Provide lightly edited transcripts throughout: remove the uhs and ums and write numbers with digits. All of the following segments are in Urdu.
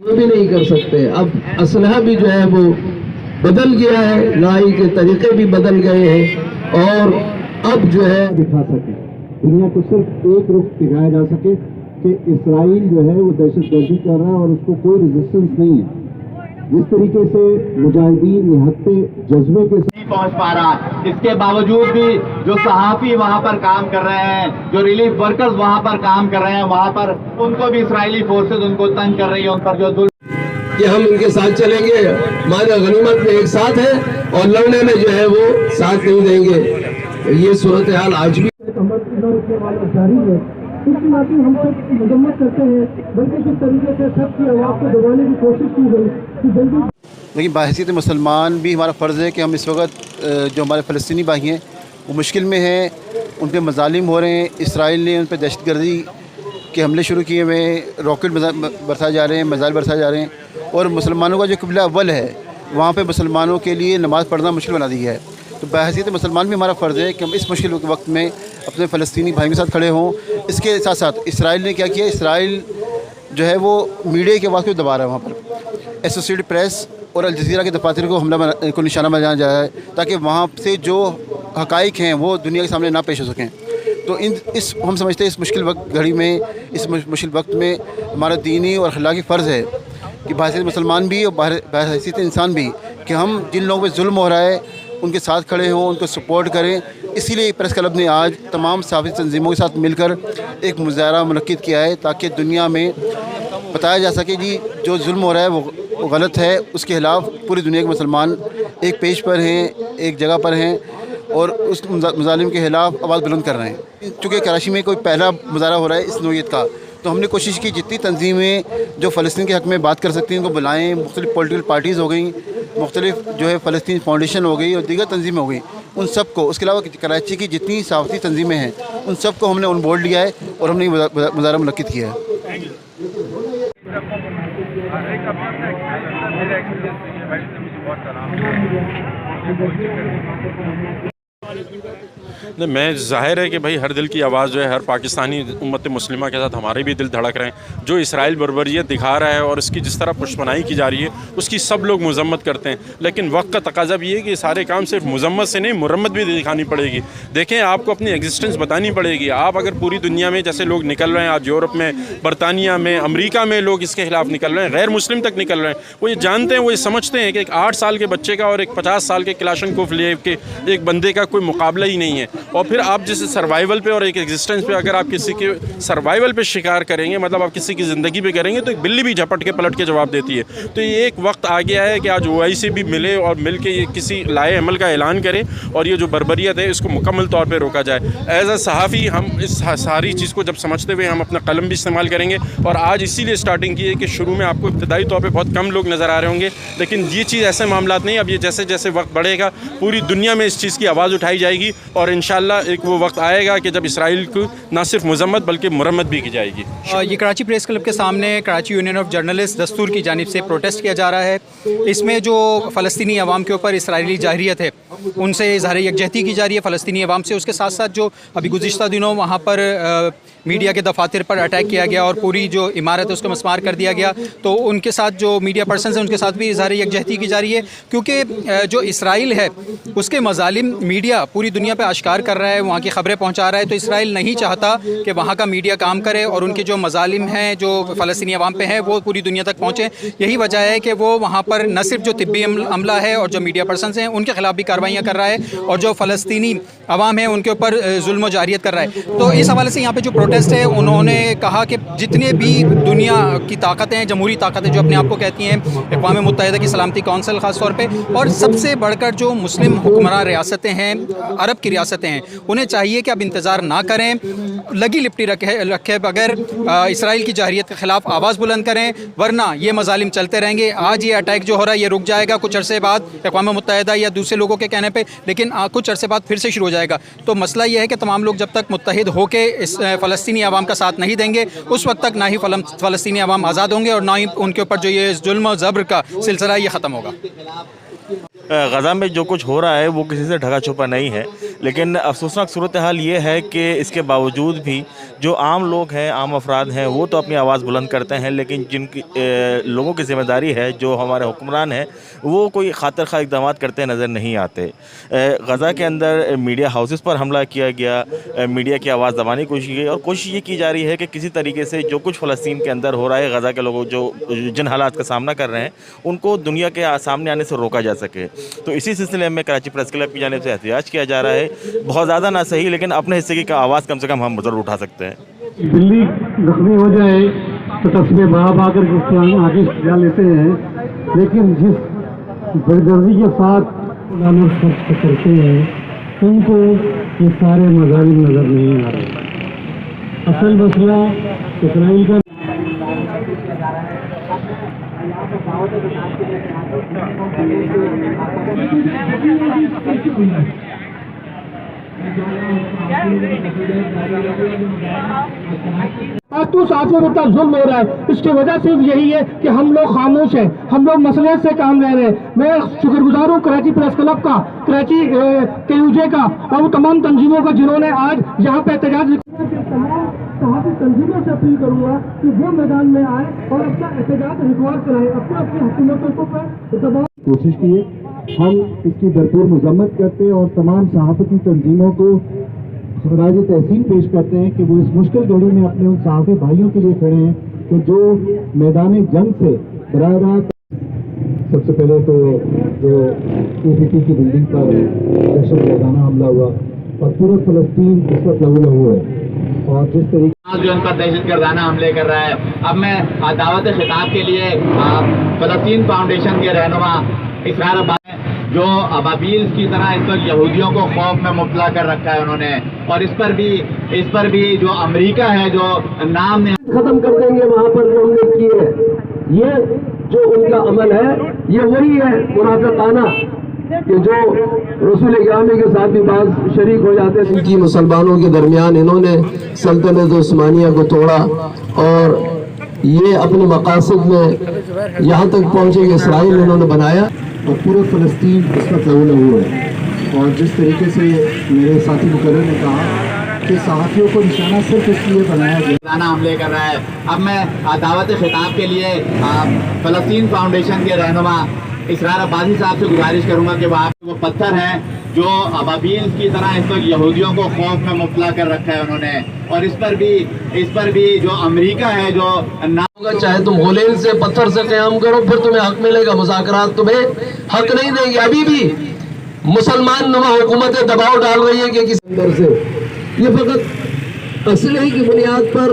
وہ بھی نہیں کر سکتے. اب اسلحہ بھی جو ہے وہ بدل گیا ہے, لڑائی کے طریقے بھی بدل گئے ہیں, اور اب جو ہے دکھا سکے دنیا کو صرف ایک رخ دکھایا جا سکے کہ اسرائیل جو ہے وہ دہشت گردی کر رہا ہے اور اس کو کوئی ریزسٹنس نہیں ہے. جس طریقے سے مجاہدین نہتے جذبے کے ساتھ نہیں پہنچ پا رہا, اس کے باوجود بھی جو صحافی وہاں پر کام کر رہے ہیں, جو ریلیف ورکرز وہاں پر کام کر رہے ہیں, وہاں پر ان کو بھی اسرائیلی فورسز ان کو تنگ کر رہی ہے, ان پر جو کہ ہم ان کے ساتھ چلیں گے, ہمارے غنیمت میں ایک ساتھ ہے اور لڑنے میں جو ہے وہ ساتھ نہیں دیں گے. یہ صورتحال آج بھی جاری ہے. اس کی بات ہم سب مذمت کرتے ہیں, بلکہ کس طریقے سے سب کی آواز کو دبانے کی کوشش کی گئی کہ جلدی. لیکن بحیثیت مسلمان بھی ہمارا فرض ہے کہ ہم اس وقت جو ہمارے فلسطینی بھائی ہیں وہ مشکل میں ہیں, ان پہ مظالم ہو رہے ہیں. اسرائیل نے ان پہ دہشت گردی کے حملے شروع کیے ہوئے ہیں, راکٹ برسائے جا رہے ہیں, میزائل برسائے جا رہے ہیں, اور مسلمانوں کا جو قبلہ اول ہے وہاں پہ مسلمانوں کے لیے نماز پڑھنا مشکل بنا دی ہے. تو بحیثیت مسلمان بھی ہمارا فرض ہے کہ ہم اس مشکل وقت میں اپنے فلسطینی بھائیوں کے ساتھ کھڑے ہوں. اس کے ساتھ ساتھ اسرائیل نے کیا کیا, اسرائیل جو ہے وہ میڈیا کے آواز کو دبا رہا ہے. وہاں پر ایسوسیٹڈ پریس اور الجزیرہ کے دفاتر کو نشانہ بنایا جائے تاکہ وہاں سے جو حقائق ہیں وہ دنیا کے سامنے نہ پیش ہو سکیں. تو ہم سمجھتے ہیں اس مشکل وقت گھڑی میں, اس مشکل وقت میں ہمارا دینی اور اخلاقی فرض ہے کہ بحیثیت مسلمان بھی اور بحیثیت انسان بھی کہ ہم جن لوگوں پہ ظلم ہو رہا ہے ان کے ساتھ کھڑے ہوں, ان کو سپورٹ کریں. اسی لیے پریس کلب نے آج تمام صحافی تنظیموں کے ساتھ مل کر ایک مظاہرہ منعقد کیا ہے تاکہ دنیا میں بتایا جا سکے جی جو ظلم ہو رہا ہے وہ غلط ہے, اس کے خلاف پوری دنیا کے مسلمان ایک پیج پر ہیں, ایک جگہ پر ہیں اور اس مظالم کے خلاف آواز بلند کر رہے ہیں. چونکہ کراچی میں کوئی پہلا مظاہرہ ہو رہا ہے اس نوعیت کا, تو ہم نے کوشش کی جتنی تنظیمیں جو فلسطین کے حق میں بات کر سکتی ہیں ان کو بلائیں. مختلف پولیٹیکل پارٹیز ہو گئیں, مختلف جو ہے فلسطین فاؤنڈیشن ہو گئی اور دیگر تنظیمیں ہو گئیں, ان سب کو, اس کے علاوہ کراچی کی جتنی صحافتی تنظیمیں ہیں ان سب کو ہم نے آن بورڈ لیا ہے اور ہم نے مظاہرہ منعقد کیا ہے. میں ظاہر ہے کہ بھائی ہر دل کی آواز جو ہے ہر پاکستانی امت مسلمہ کے ساتھ ہمارے بھی دل دھڑک رہے ہیں. جو اسرائیل بربریت دکھا رہا ہے اور اس کی جس طرح پشپنائی کی جا رہی ہے اس کی سب لوگ مذمت کرتے ہیں, لیکن وقت کا تقاضا بھی ہے کہ یہ سارے کام صرف مذمت سے نہیں مرمت بھی دکھانی پڑے گی. دیکھیں آپ کو اپنی ایگزسٹنس بتانی پڑے گی. آپ اگر پوری دنیا میں جیسے لوگ نکل رہے ہیں آج یورپ میں, برطانیہ میں, امریکہ میں لوگ اس کے خلاف نکل رہے ہیں, غیر مسلم تک نکل رہے ہیں, وہ یہ جانتے ہیں, وہ یہ سمجھتے ہیں کہ ایک 8 سال کے بچے کا اور ایک 50 سال کے کلاشنکوف لے کے ایک بندے کا کوئی مقابلہ ہی نہیں ہے. اور پھر آپ جیسے سروائیول پہ اور ایک ایگزسٹنس پہ اگر آپ کسی کے سروائیول پہ شکار کریں گے, مطلب آپ کسی کی زندگی پہ کریں گے, تو ایک بلی بھی جھپٹ کے پلٹ کے جواب دیتی ہے. تو یہ ایک وقت آ گیا ہے کہ آج OIC بھی ملے اور مل کے یہ کسی لائے عمل کا اعلان کرے اور یہ جو بربریت ہے اس کو مکمل طور پہ روکا جائے. ایز اے صحافی ہم اس ساری چیز کو جب سمجھتے ہوئے ہم اپنا قلم بھی استعمال کریں گے, اور آج اسی لیے اسٹارٹنگ کی ہے کہ شروع میں آپ کو ابتدائی طور پہ بہت کم لوگ نظر آ رہے ہوں گے, لیکن یہ چیز ایسے معاملات نہیں. اب یہ جیسے جیسے وقت بڑھے گا پوری دنیا میں اس چیز کی آواز اٹھائی جائے گی, اور انشاءاللہ ایک وہ وقت آئے گا کہ جب اسرائیل کو نہ صرف مذمت بلکہ مرمت بھی کی جائے گی. یہ کراچی پریس کلب کے سامنے کراچی یونین آف جرنلسٹ دستور کی جانب سے پروٹیسٹ کیا جا رہا ہے. اس میں جو فلسطینی عوام کے اوپر اسرائیلی جارحیت ہے ان سے اظہار یکجہتی کی جا رہی ہے فلسطینی عوام سے. اس کے ساتھ ساتھ جو ابھی گزشتہ دنوں وہاں پر میڈیا کے دفاتر پر اٹیک کیا گیا اور پوری جو عمارت ہے اس کو مسمار کر دیا گیا, تو ان کے ساتھ جو میڈیا پرسنز ہیں ان کے ساتھ بھی اظہار یکجہتی کی جا رہی ہے. کیونکہ جو اسرائیل ہے اس کے مظالم میڈیا پوری دنیا پہ آشکار کر رہا ہے, وہاں کی خبریں پہنچا رہا ہے. تو اسرائیل نہیں چاہتا کہ وہاں کا میڈیا کام کرے اور ان کے جو مظالم ہیں جو فلسطینی عوام پہ ہیں وہ پوری دنیا تک پہنچیں. یہی وجہ ہے کہ وہ وہاں پر نہ صرف جو طبی عملہ ہے اور جو میڈیا پرسنز ہیں ان کے خلاف بھی کارروائیاں کر رہا ہے, اور جو فلسطینی عوام ہیں ان کے اوپر ظلم و جارحیت کر رہا ہے. تو اس حوالے سے یہاں پہ جو پروٹیسٹ ہے انہوں نے کہا کہ جتنے بھی دنیا کی طاقتیں ہیں, جمہوری طاقتیں جو اپنے آپ کو کہتی ہیں, اقوام متحدہ کی سلامتی کونسل خاص طور پہ, اور سب سے بڑھ کر جو مسلم حکمراں ریاستیں ہیں, عرب کی ریاستیں ہیں, انہیں چاہیے کہ اب انتظار نہ کریں, لگی لپٹی رکھے بغیر اسرائیل کی جارحیت کے خلاف آواز بلند کریں, ورنہ یہ مظالم چلتے رہیں گے. آج یہ اٹیک جو ہو رہا ہے یہ رک جائے گا کچھ عرصے بعد اقوام متحدہ یا دوسرے لوگوں کے کہنے پہ, لیکن کچھ عرصے بعد پھر سے شروع ہو جائے گا. تو مسئلہ یہ ہے کہ تمام لوگ جب تک متحد ہو کے اس فلسطینی عوام کا ساتھ نہیں دیں گے اس وقت تک نہ ہی فلسطینی عوام آزاد ہوں گے اور نہ ہی ان کے اوپر جو یہ ظلم و جبر کا سلسلہ یہ ختم ہوگا. غزہ میں جو کچھ ہو رہا ہے وہ کسی سے ڈھکا چھپا نہیں ہے. لیکن افسوسناک صورتحال یہ ہے کہ اس کے باوجود بھی جو عام لوگ ہیں، عام افراد ہیں، وہ تو اپنی آواز بلند کرتے ہیں، لیکن جن کی لوگوں کی ذمہ داری ہے، جو ہمارے حکمران ہیں، وہ کوئی خاطر خواہ اقدامات کرتے نظر نہیں آتے۔ غزہ کے اندر میڈیا ہاؤسز پر حملہ کیا گیا، میڈیا کی آواز دبانے کی کوشش کی گئی، اور کوشش یہ کی جا رہی ہے کہ کسی طریقے سے جو کچھ فلسطین کے اندر ہو رہا ہے، غزہ کے لوگ جو جن حالات کا سامنا کر رہے ہیں، ان کو دنیا کے سامنے آنے سے روکا جا سکے۔ تو اسی سلسلے میں کراچی پریس کلب کی جانب سے احتجاج کیا جا رہا ہے، بہت زیادہ نہ صحیح، لیکن اپنے حصے کی آواز کم سے کم ہم ضرور اٹھا سکتے ہیں۔ دلی زخمی ہو جائے تو تصویر باہر آ کر کے آگے جا لیتے ہیں، لیکن جس برگردی کے ساتھ خرچ کرتے ہیں ان کو یہ سارے مظاہر نظر نہیں آ رہے۔ اصل مسئلہ اسرائیل کا تو ساتھ میں ظلم ہو رہا ہے، اس کی وجہ صرف یہی ہے کہ ہم لوگ خاموش ہیں، ہم لوگ مسئلے سے کام لے رہے ہیں۔ میں شکر گزار ہوں کراچی پریس کلب کا، کراچی KUJ کا، اور وہ تمام تنظیموں کا جنہوں نے آج یہاں پہ احتجاج تمام صحافی تنظیموں سے اپیل کروں گا کہ وہ میدان میں آئے اور اپنا احتجاج ریکارڈ کرائے، اپنی حکومتوں پر دباؤ کوشش کی ہے۔ ہم اس کی بھرپور مذمت کرتے ہیں اور تمام صحافتی تنظیموں کو خراج تحسین پیش کرتے ہیں کہ وہ اس مشکل گھڑی میں اپنے ان صحافی بھائیوں کے لیے کھڑے ہیں کہ جو میدان جنگ سے براہ راست۔ سب سے پہلے تو جو APT کی بلڈنگ پر دہشت گردانہ حملہ ہوا اور پورا فلسطین اس وقت لہو لہو ہے، اور جس طریقے جو ان پر دہشت گردانہ حملے کر رہا ہے، اب میں دعوت خطاب کے لیے فلسطین فاؤنڈیشن کے رہنما اسرار عباس جو ابابیل کی طرح اس وقت یہودیوں کو خوف میں مبتلا کر رکھا ہے انہوں نے، اور اس پر بھی جو امریکہ ہے جو نام نے ختم کر دیں گے وہاں پر جو ہم نے کی ہے، یہ جو ان کا عمل ہے یہ وہی ہے منافقانہ کہ جو رسول گرامی کے ساتھ بھی بعض شریک ہو جاتے ہیں۔ ان کی مسلمانوں کے درمیان انہوں نے سلطنت عثمانیہ کو توڑا اور یہ اپنے مقاصد میں یہاں تک پہنچے کہ اسرائیل انہوں نے بنایا اور پورا فلسطین اس وقت لہو لہو ہے۔ اور جس طریقے سے میرے ساتھی مقرر نے کہا کہ صحافیوں کو نشانہ صرف اس لیے بنایا گیا حملے کر رہا ہے، اب میں دعوت خطاب کے لیے فلسطین فاؤنڈیشن کے رہنما اسرار عباسی صاحب سے گزارش کروں گا کہ وہ پتھر ہیں جو ابابیل کی طرح اس وقت یہودیوں کو خوف میں مبتلا کر رکھا ہے انہوں نے، اور اس پر بھی جو امریکہ ہے جو چاہے تم غلیل سے پتھر سے قیام کرو پھر تمہیں حق ملے گا، مذاکرات تمہیں حق نہیں دیں گے۔ ابھی بھی مسلمان نما حکومتیں دباؤ ڈال رہی ہیں کہ کسی اندر سے یہ فقط اسلحے کی بنیاد پر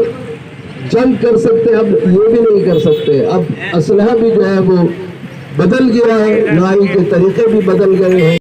جنگ کر سکتے، اب یہ بھی نہیں کر سکتے، اب اسلحہ بھی جو ہے وہ بدل گیا ہے، لڑائی کے طریقے بھی بدل گئے ہیں۔